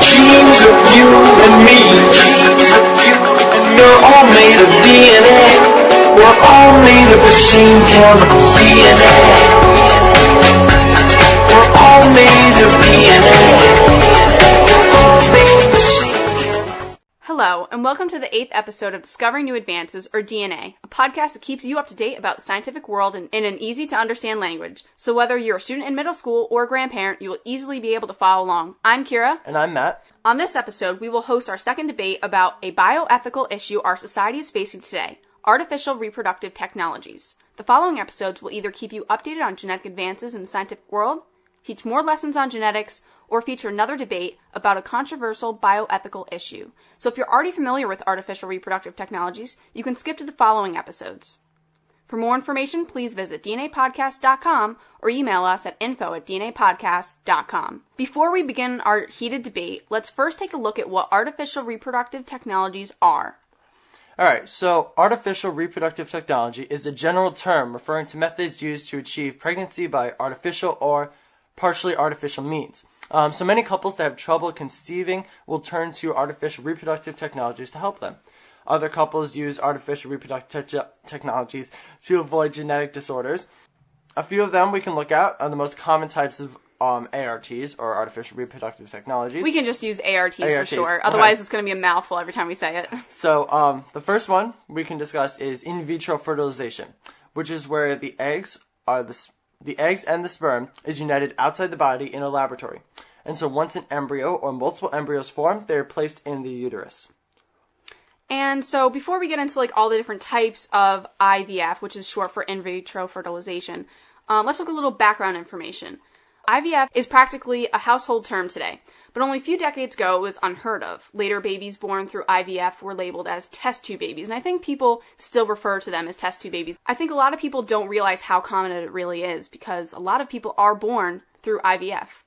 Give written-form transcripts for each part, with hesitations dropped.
Genes of you and me. We're all made of DNA. We're all made of the same chemical DNA. We're all made of DNA. All made of the same chemical. Hello, and welcome to the 8th episode of Discovering New Advances, or DNA, a podcast that keeps you up to date about the scientific world in an easy-to-understand language. So whether you're a student in middle school or a grandparent, you will easily be able to follow along. I'm Kira. And I'm Matt. On this episode, we will host our second debate about a bioethical issue our society is facing today, artificial reproductive technologies. The following episodes will either keep you updated on genetic advances in the scientific world, teach more lessons on genetics, or feature another debate about a controversial bioethical issue. So if you're already familiar with artificial reproductive technologies, you can skip to the following episodes. For more information, please visit dnapodcast.com or email us at info@dnapodcast.com. Before we begin our heated debate, let's first take a look at what artificial reproductive technologies are. Alright, so artificial reproductive technology is a general term referring to methods used to achieve pregnancy by artificial or partially artificial means. So many couples that have trouble conceiving will turn to artificial reproductive technologies to help them. Other couples use artificial reproductive technologies to avoid genetic disorders. A few of them we can look at are the most common types of ARTs, or artificial reproductive technologies. We can just use ARTs for short. Otherwise, okay. It's going to be a mouthful every time we say it. So the first one we can discuss is in vitro fertilization, which is where the eggs and the sperm is united outside the body in a laboratory. And so once an embryo or multiple embryos form, they are placed in the uterus. And so before we get into all the different types of IVF, which is short for in vitro fertilization, let's look at a little background information. IVF is practically a household term today, but only a few decades ago it was unheard of. Later, babies born through IVF were labeled as test tube babies, and I think people still refer to them as test tube babies. I think a lot of people don't realize how common it really is, because a lot of people are born through IVF.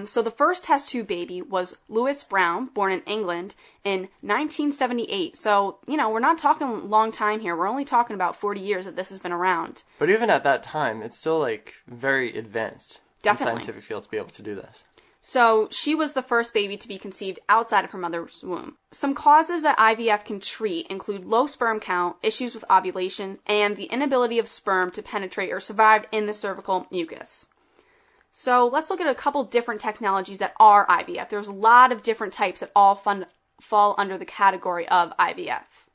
So the first test tube baby was Louis Brown, born in England in 1978. So, we're not talking a long time here. We're only talking about 40 years that this has been around. But even at that time, it's still very advanced. Definitely. In the scientific field to be able to do this. So she was the first baby to be conceived outside of her mother's womb. Some causes that IVF can treat include low sperm count, issues with ovulation, and the inability of sperm to penetrate or survive in the cervical mucus. So let's look at a couple different technologies that are IVF. There's a lot of different types that all fall under the category of IVF.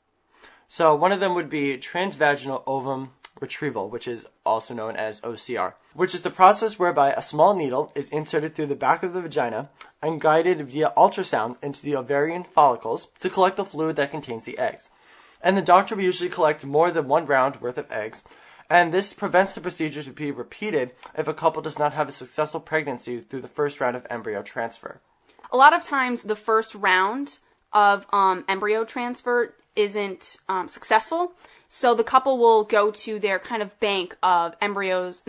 So one of them would be Transvaginal Ovum Retrieval, which is also known as OCR, which is the process whereby a small needle is inserted through the back of the vagina and guided via ultrasound into the ovarian follicles to collect the fluid that contains the eggs. And the doctor will usually collect more than 1 round worth of eggs, and this prevents the procedure to be repeated if a couple does not have a successful pregnancy through the first round of embryo transfer. A lot of times the first round of embryo transfer isn't successful, so the couple will go to their kind of bank of eggs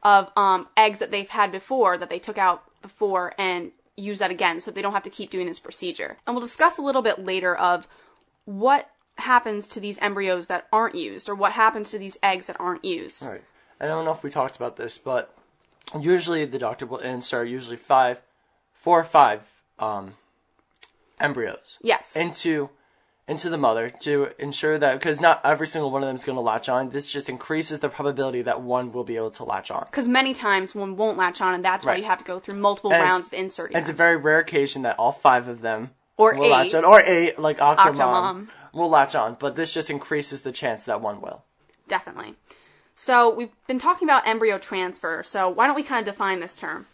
that they've had before, that they took out before, and use that again so they don't have to keep doing this procedure. And we'll discuss a little bit later of what happens to these embryos that aren't used, or what happens to these eggs that aren't used. Right. I don't know if we talked about this, but usually the doctor will insert 4 or 5 embryos. Yes. Into the mother to ensure that, because not every single one of them is going to latch on. This just increases the probability that one will be able to latch on. Because many times one won't latch on, and that's why you have to go through multiple rounds of inserting. It's a very rare occasion that all 5 of them will latch on, or 8, like Octomom. Octomom will latch on, but this just increases the chance that one will. Definitely. So we've been talking about embryo transfer, so why don't we kind of define this term?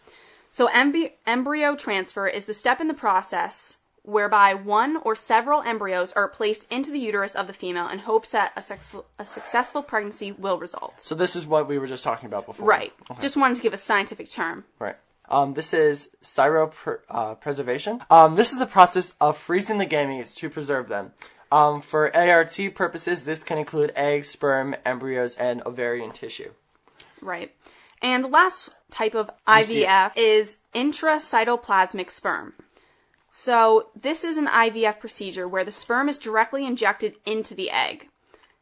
So embryo transfer is the step in the process whereby one or several embryos are placed into the uterus of the female in hopes that a successful pregnancy will result. So this is what we were just talking about before. Right. Okay. Just wanted to give a scientific term. Right. This is preservation. This is the process of freezing the gametes to preserve them. For ART purposes, this can include eggs, sperm, embryos, and ovarian tissue. Right. And the last type of IVF is intracytoplasmic sperm. So this is an IVF procedure where the sperm is directly injected into the egg.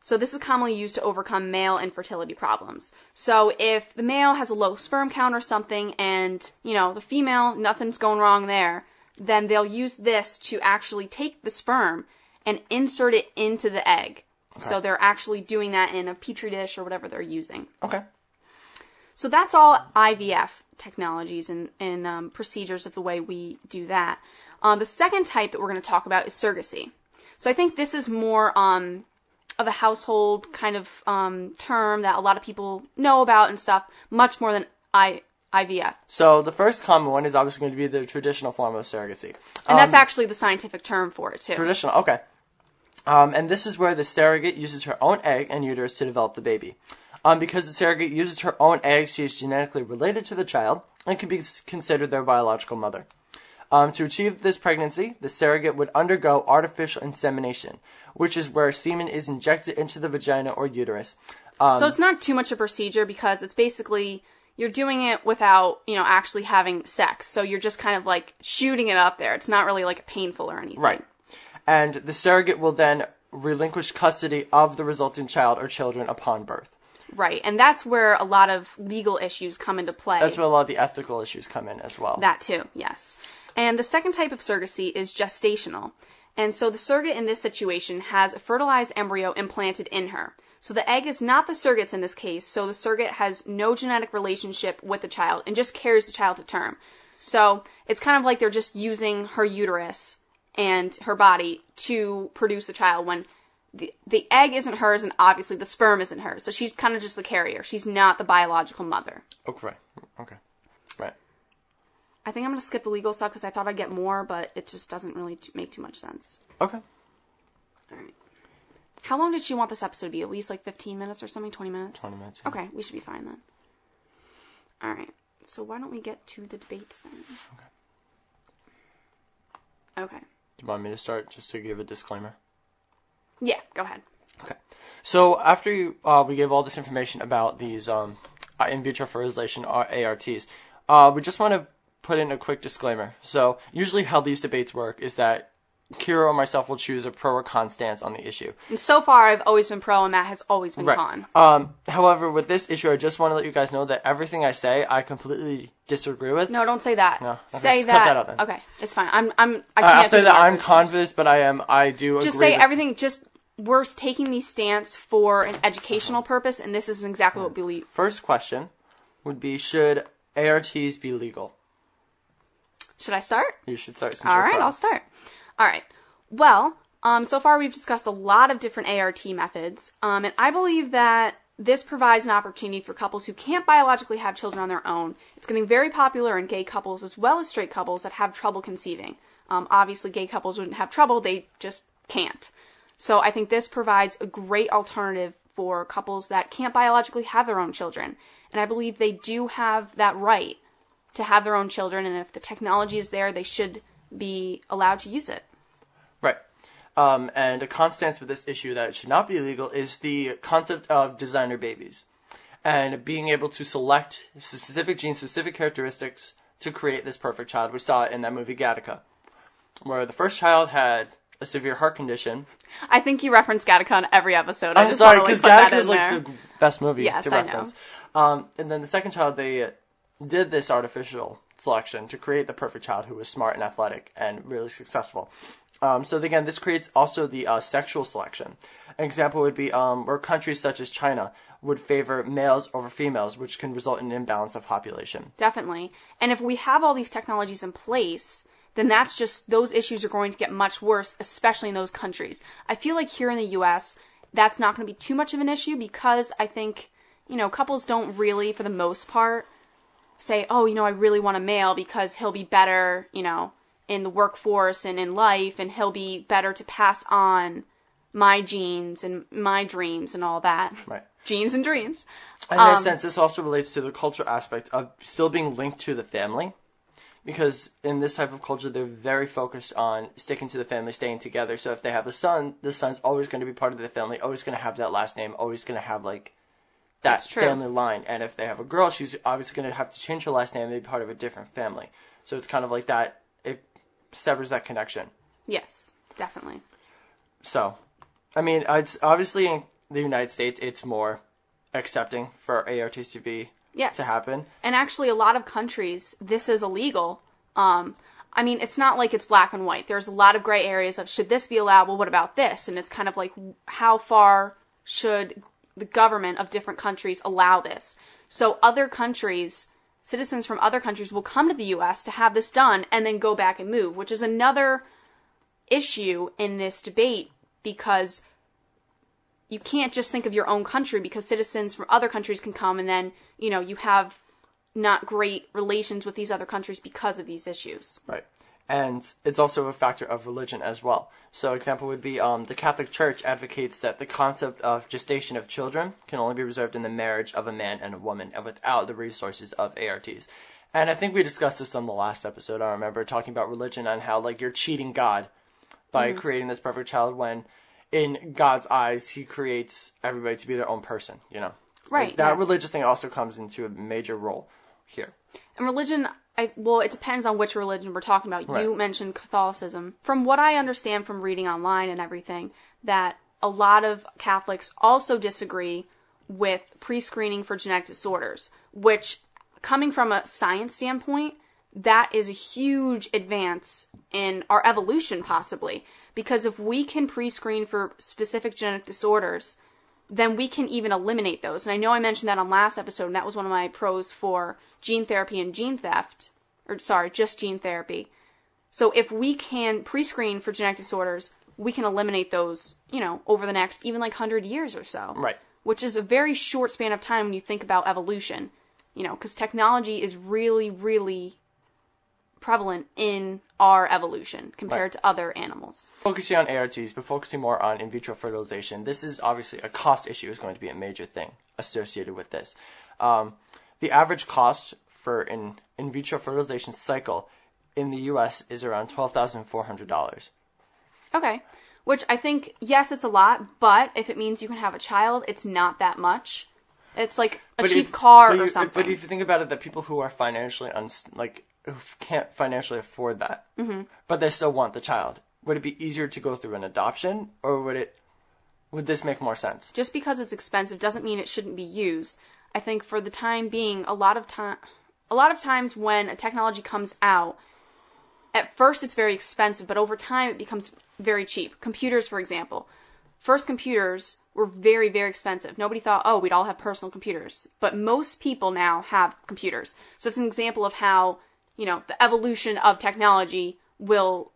So this is commonly used to overcome male infertility problems. So if the male has a low sperm count or something and, the female, nothing's going wrong there, then they'll use this to actually take the sperm and insert it into the egg. Okay. So they're actually doing that in a petri dish or whatever they're using. Okay. So that's all IVF technologies and procedures of the way we do that. The second type that we're going to talk about is surrogacy. So I think this is more of a household kind of term that a lot of people know about and stuff, much more than IVF. So the first common one is obviously going to be the traditional form of surrogacy. And that's actually the scientific term for it, too. Traditional, okay. And this is where the surrogate uses her own egg and uterus to develop the baby. Because the surrogate uses her own egg, she is genetically related to the child and can be considered their biological mother. To achieve this pregnancy, the surrogate would undergo artificial insemination, which is where semen is injected into the vagina or uterus. So it's not too much a procedure because it's basically you're doing it without, actually having sex. So you're just kind of like shooting it up there. It's not really like painful or anything. Right. And the surrogate will then relinquish custody of the resulting child or children upon birth. Right, and that's where a lot of legal issues come into play. That's where a lot of the ethical issues come in as well. That too, yes. And the second type of surrogacy is gestational. And so the surrogate in this situation has a fertilized embryo implanted in her. So the egg is not the surrogate's in this case, so the surrogate has no genetic relationship with the child and just carries the child to term. So it's kind of like they're just using her uterus and her body to produce the child when the egg isn't hers, and obviously the sperm isn't hers. So she's kind of just the carrier. She's not the biological mother. Okay. Right. I think I'm going to skip the legal stuff because I thought I'd get more, but it just doesn't really make too much sense. Okay. All right. How long did she want this episode to be? At least like 15 minutes or something? 20 minutes? 20 minutes. Yeah. Okay, we should be fine then. All right. So why don't we get to the debates then? Okay. Do you want me to start just to give a disclaimer? Yeah, go ahead. Okay. So after we gave all this information about these in vitro fertilization or ARTs, we just want to put in a quick disclaimer. So usually how these debates work is that Kira or myself will choose a pro or con stance on the issue. And so far I've always been pro and Matt has always been con. However, with this issue, I just want to let you guys know that everything I say, I completely disagree with. No, don't say that. No. Okay, say cut that. that out then. Okay, it's fine. I can't I'll say do that more I'm for con sure. for this, but I do agree. Just say with everything. We're taking these stance for an educational purpose, and this is exactly what we believe. First question would be: should ARTs be legal? Should I start? You should start. All right, I'll start. All right. Well, so far we've discussed a lot of different ART methods, and I believe that this provides an opportunity for couples who can't biologically have children on their own. It's getting very popular in gay couples as well as straight couples that have trouble conceiving. Obviously, gay couples wouldn't have trouble; they just can't. So I think this provides a great alternative for couples that can't biologically have their own children. And I believe they do have that right to have their own children, and if the technology is there, they should be allowed to use it. Right. And a constant with this issue that it should not be illegal is the concept of designer babies. And being able to select specific genes, specific characteristics to create this perfect child. We saw it in that movie Gattaca, where the first child had a severe heart condition. I think you reference Gattaca on every episode. I'm sorry, because Gattaca is like the best movie to reference. I know. And then the second child, they did this artificial selection to create the perfect child who was smart and athletic and really successful. So again, this creates also the sexual selection. An example would be where countries such as China would favor males over females, which can result in an imbalance of population. Definitely. And if we have all these technologies in place, then that's just, those issues are going to get much worse, especially in those countries. I feel like here in the U.S., that's not going to be too much of an issue because I think, couples don't really, for the most part, say, oh, I really want a male because he'll be better, in the workforce and in life, and he'll be better to pass on my genes and my dreams and all that. Right. Genes and dreams. In a sense, this also relates to the cultural aspect of still being linked to the family. Because in this type of culture, they're very focused on sticking to the family, staying together. So if they have a son, the son's always going to be part of the family, always going to have that last name, always going to have, that family line. And if they have a girl, she's obviously going to have to change her last name and be part of a different family. So it's kind of like that. It severs that connection. Yes, definitely. So, it's obviously in the United States, it's more accepting for ARTs to be... Yes. To happen. And actually, a lot of countries, this is illegal. I mean, it's not like it's black and white. There's a lot of gray areas of, should this be allowed? Well, what about this? And it's kind of like, how far should the government of different countries allow this? So other countries, citizens from other countries will come to the U.S. to have this done and then go back and move, which is another issue in this debate, because you can't just think of your own country, because citizens from other countries can come and then, you have not great relations with these other countries because of these issues. Right. And it's also a factor of religion as well. So example would be the Catholic Church advocates that the concept of gestation of children can only be reserved in the marriage of a man and a woman and without the resources of ARTs. And I think we discussed this on the last episode. I remember talking about religion and how you're cheating God by creating this perfect child when in God's eyes he creates everybody to be their own person, Right. That religious thing also comes into a major role here. And religion, it depends on which religion we're talking about. Right. You mentioned Catholicism. From what I understand from reading online and everything, that a lot of Catholics also disagree with pre-screening for genetic disorders, which, coming from a science standpoint, that is a huge advance in our evolution, possibly. Because if we can pre-screen for specific genetic disorders, then we can even eliminate those. And I know I mentioned that on last episode, and that was one of my pros for gene therapy and gene theft. Just gene therapy. So if we can pre-screen for genetic disorders, we can eliminate those, over the next even 100 years or so. Right. Which is a very short span of time when you think about evolution. Because technology is really, really prevalent in our evolution compared to other animals. Focusing on ARTs, but focusing more on in vitro fertilization. This is obviously a cost issue is going to be a major thing associated with this. The average cost for an in vitro fertilization cycle in the U.S. is around $12,400. Okay. Which I think, yes, it's a lot, but if it means you can have a child, it's not that much. It's like a cheap car or something. But if you think about it, the people who are financially who can't financially afford that, but they still want the child, would it be easier to go through an adoption, or would this make more sense? Just because it's expensive doesn't mean it shouldn't be used. I think for the time being, a lot of times when a technology comes out, at first it's very expensive, but over time it becomes very cheap. Computers, for example. First computers were very, very expensive. Nobody thought, we'd all have personal computers. But most people now have computers. So it's an example of how, the evolution of technology will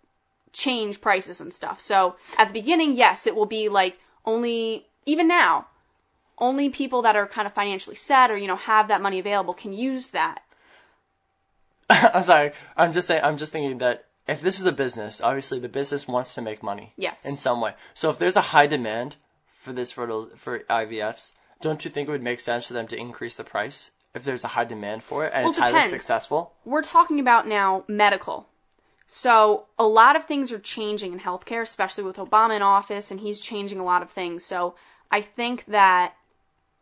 change prices and stuff. So at the beginning, yes, it will be even now, only people that are kind of financially set or, have that money available can use that. I'm sorry. I'm just thinking that if this is a business, obviously the business wants to make money. Yes. In some way. So if there's a high demand for for IVFs, don't you think it would make sense for them to increase the price if there's a high demand for it and it's highly successful? We're talking about now medical. So a lot of things are changing in healthcare, especially with Obama in office, and he's changing a lot of things. So I think that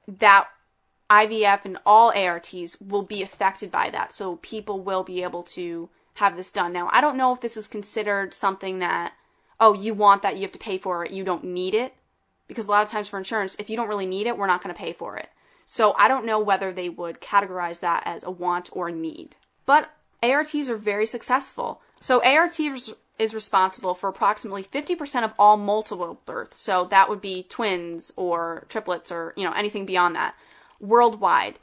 IVF and all ARTs will be affected by that. So people will be able to have this done. Now, I don't know if this is considered something that, you want that, you have to pay for it, you don't need it. Because a lot of times for insurance, if you don't really need it, we're not going to pay for it. So I don't know whether they would categorize that as a want or a need. But ARTs are very successful. So ART is responsible for approximately 50% of all multiple births. So that would be twins or triplets or, anything beyond that worldwide.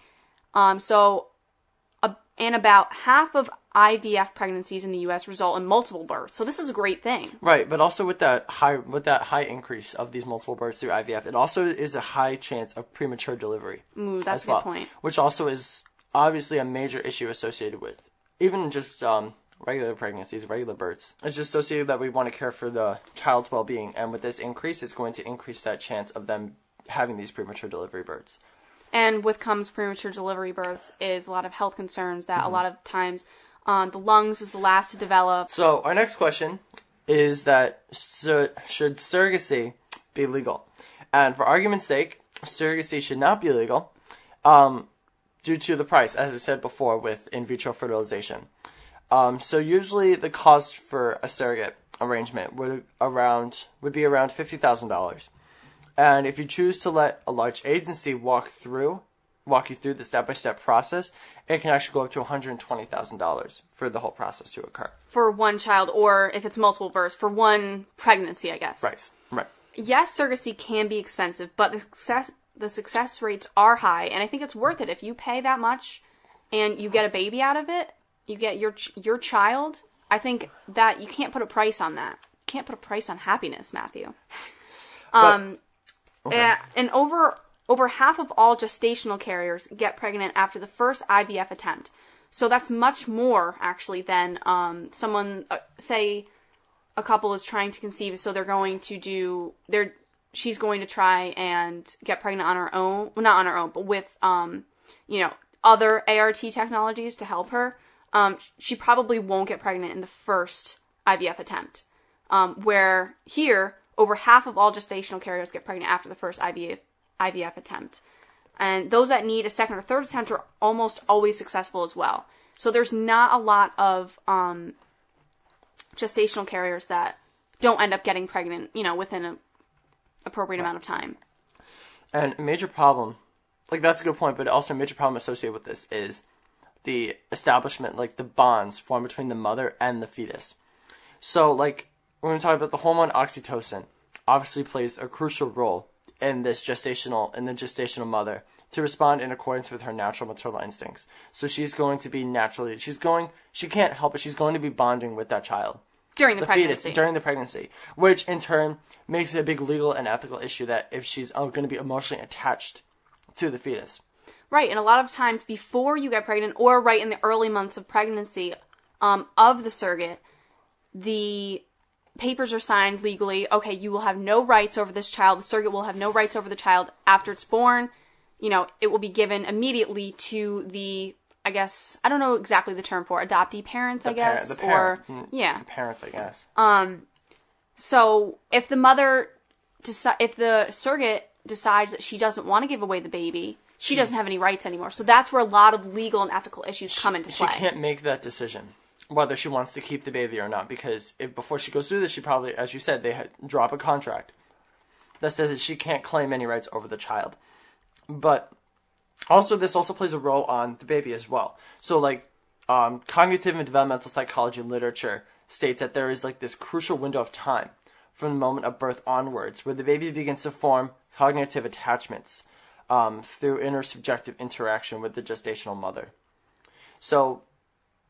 And about half of IVF pregnancies in the U.S. result in multiple births. So this is a great thing. Right, but also with that high increase of these multiple births through IVF, it also is a high chance of premature delivery. Ooh, that's a good point. Which also is obviously a major issue associated with even just regular pregnancies, regular births. It's just associated that we want to care for the child's well-being, and with this increase, it's going to increase that chance of them having these premature delivery births. And with comes premature delivery births is a lot of health concerns that a lot of times the lungs is the last to develop. So our next question is that should surrogacy be legal? And for argument's sake, surrogacy should not be legal due to the price, as I said before, with in vitro fertilization. So usually the cost for a surrogate arrangement would be around $50,000. And if you choose to let a large agency walk through walk you through the step-by-step process, it can actually go up to $120,000 for the whole process to occur. For one child, or if it's multiple births, for one pregnancy, I guess. Right. Yes, surrogacy can be expensive, but the success rates are high, and I think it's worth it. If you pay that much and you get a baby out of it, you get your child, I think that you can't put a price on that. You can't put a price on happiness, Matthew. Okay. And over half of all gestational carriers get pregnant after the first IVF attempt. So that's much more, actually, than someone, say, a couple is trying to conceive, so they're going to she's going to try and get pregnant on her own. Well, not on her own, but with, other ART technologies to help her. She probably won't get pregnant in the first IVF attempt. Where here, over half of all gestational carriers get pregnant after the first IVF attempt. And those that need a second or third attempt are almost always successful as well. So there's not a lot of gestational carriers that don't end up getting pregnant, within an appropriate amount of time. And a major problem, that's a good point, but also a major problem associated with this is the establishment, the bonds formed between the mother and the fetus. So, we're going to talk about the hormone oxytocin, obviously plays a crucial role in the gestational mother to respond in accordance with her natural maternal instincts. So she's going to be she can't help it, she's going to be bonding with that child. During the pregnancy. Fetus, during the pregnancy. Which, in turn, makes it a big legal and ethical issue that if she's going to be emotionally attached to the fetus. Right, and a lot of times before you get pregnant, or right in the early months of pregnancy of the surrogate, the papers are signed legally. Okay, you will have no rights over this child. The surrogate will have no rights over the child after it's born. It will be given immediately to the, I guess, I don't know exactly the term for adoptee parents, The parents, I guess. So if the surrogate decides that she doesn't want to give away the baby, she doesn't have any rights anymore. So that's where a lot of legal and ethical issues come into play. She can't make that decision whether she wants to keep the baby or not, because before she goes through this, she probably, as you said, they drop a contract that says that she can't claim any rights over the child. But also, this also plays a role on the baby as well. So, cognitive and developmental psychology literature states that there is, this crucial window of time from the moment of birth onwards where the baby begins to form cognitive attachments through intersubjective interaction with the gestational mother. So,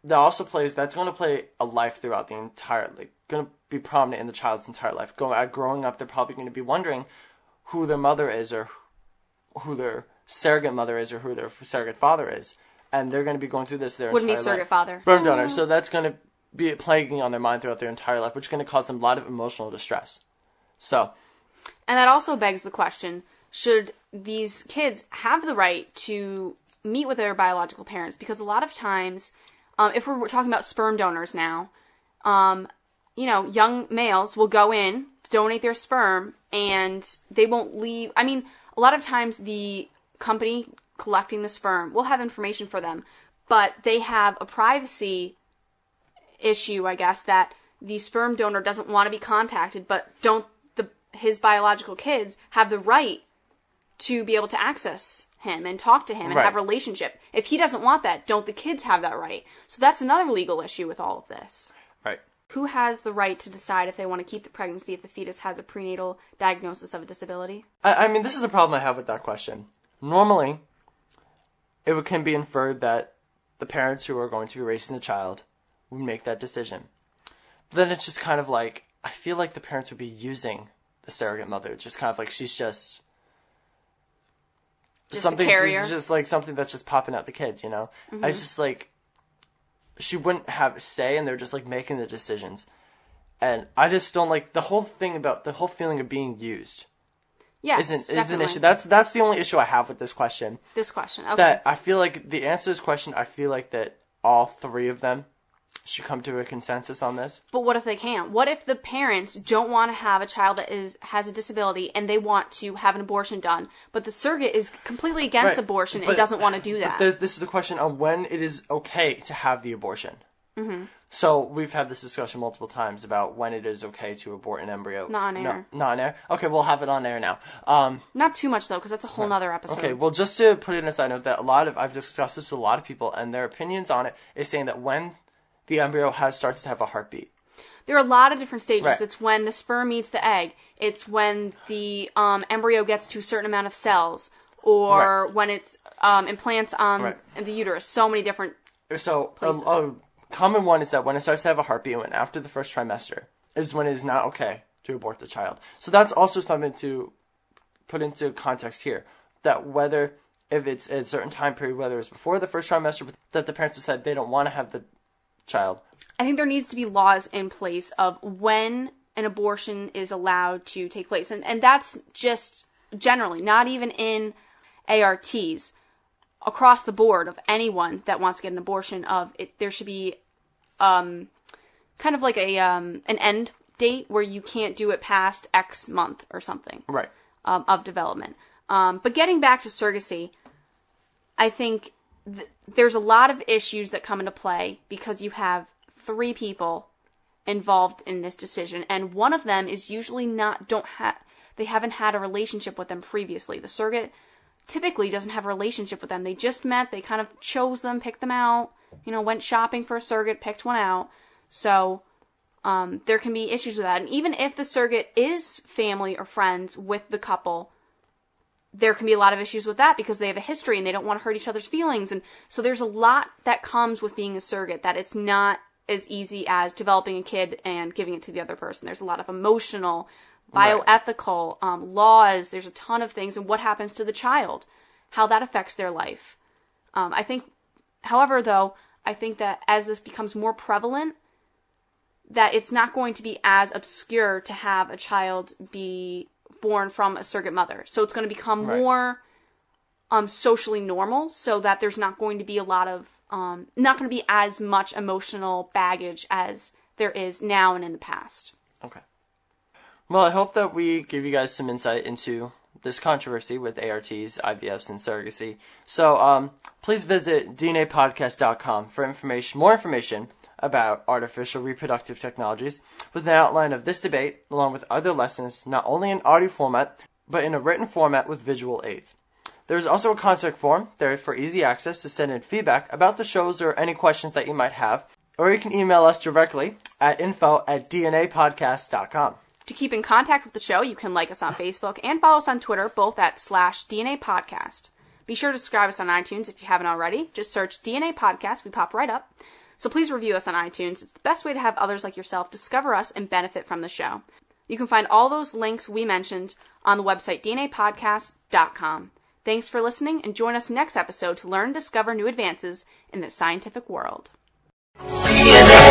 that's going to play a life throughout the entire, going to be prominent in the child's entire life. Growing up, they're probably going to be wondering who their mother is, or who their surrogate mother is, or who their surrogate father is. And they're going to be going through this their entire life. Wouldn't be surrogate father. Sperm donor. So that's going to be plaguing on their mind throughout their entire life, which is going to cause them a lot of emotional distress. And that also begs the question, should these kids have the right to meet with their biological parents? Because a lot of times, if we're talking about sperm donors now, young males will go in to donate their sperm, and they won't leave. I mean, a lot of times the company collecting the sperm will have information for them, but they have a privacy issue, I guess, that the sperm donor doesn't want to be contacted, but his biological kids have the right to be able to access him and talk to him and have a relationship. If he doesn't want that, don't the kids have that right? So that's another legal issue with all of this. Right. Who has the right to decide if they want to keep the pregnancy if the fetus has a prenatal diagnosis of a disability? I mean, this is a problem I have with that question. Normally, it can be inferred that the parents who are going to be raising the child would make that decision. But then it's just kind of I feel like the parents would be using the surrogate mother. Just kind of she's just something, a carrier. Just something that's just popping out the kids, Mm-hmm. It's just she wouldn't have a say, and they're just making the decisions. And I just don't like the whole thing about the whole feeling of being used. Yes, is an issue. That's the only issue I have with this question. Okay. That I feel like the answer to this question, I feel like that all three of them should come to a consensus on this. But what if they can't? What if the parents don't want to have a child that has a disability and they want to have an abortion done, but the surrogate is completely against abortion and doesn't want to do that? This is the question on when it is okay to have the abortion. Mm-hmm. So we've had this discussion multiple times about when it is okay to abort an embryo. Not on air. Not on air? Okay, we'll have it on air now. Not too much, though, because that's a whole nother episode. Okay, well, just to put it in a side note, that I've discussed this with a lot of people, and their opinions on it is saying that when the embryo starts to have a heartbeat. There are a lot of different stages. Right. It's when the sperm meets the egg. It's when the embryo gets to a certain amount of cells, or when it's implants on the uterus. So many different places. A common one is that when it starts to have a heartbeat, and after the first trimester, is when it is not okay to abort the child. So that's also something to put into context here. That if it's a certain time period, whether it's before the first trimester, that the parents decide they don't want to have the child. I think there needs to be laws in place of when an abortion is allowed to take place. And that's just generally, not even in ARTs. Across the board of anyone that wants to get an abortion, there should be kind of like an end date where you can't do it past X month or something of development. But getting back to surrogacy, I think there's a lot of issues that come into play because you have 3 people involved in this decision, and one of them is usually they haven't had a relationship with them previously. The surrogate typically doesn't have a relationship with them. They just met, they kind of chose them, picked them out, went shopping for a surrogate, picked one out. So there can be issues with that. And even if the surrogate is family or friends with the couple, there can be a lot of issues with that because they have a history and they don't want to hurt each other's feelings. And so there's a lot that comes with being a surrogate, that it's not as easy as developing a kid and giving it to the other person. There's a lot of emotional, bioethical laws. There's a ton of things, and what happens to the child, how that affects their life. I think that as this becomes more prevalent, that it's not going to be as obscure to have a child be born from a surrogate mother. So it's going to become more socially normal, so that there's not going to be a lot of not going to be as much emotional baggage as there is now and in the past. Okay. Well, I hope that we give you guys some insight into this controversy with ARTs, IVFs, and surrogacy. So please visit dnapodcast.com for more information about artificial reproductive technologies, with an outline of this debate, along with other lessons, not only in audio format, but in a written format with visual aids. There is also a contact form there for easy access to send in feedback about the shows or any questions that you might have, or you can email us directly at info@dnapodcast.com. To keep in contact with the show, you can like us on Facebook and follow us on Twitter, both at /DNA Podcast. Be sure to subscribe us on iTunes if you haven't already. Just search DNA Podcast. We pop right up. So please review us on iTunes. It's the best way to have others like yourself discover us and benefit from the show. You can find all those links we mentioned on the website dnapodcast.com. Thanks for listening, and join us next episode to learn and discover new advances in the scientific world. DNA.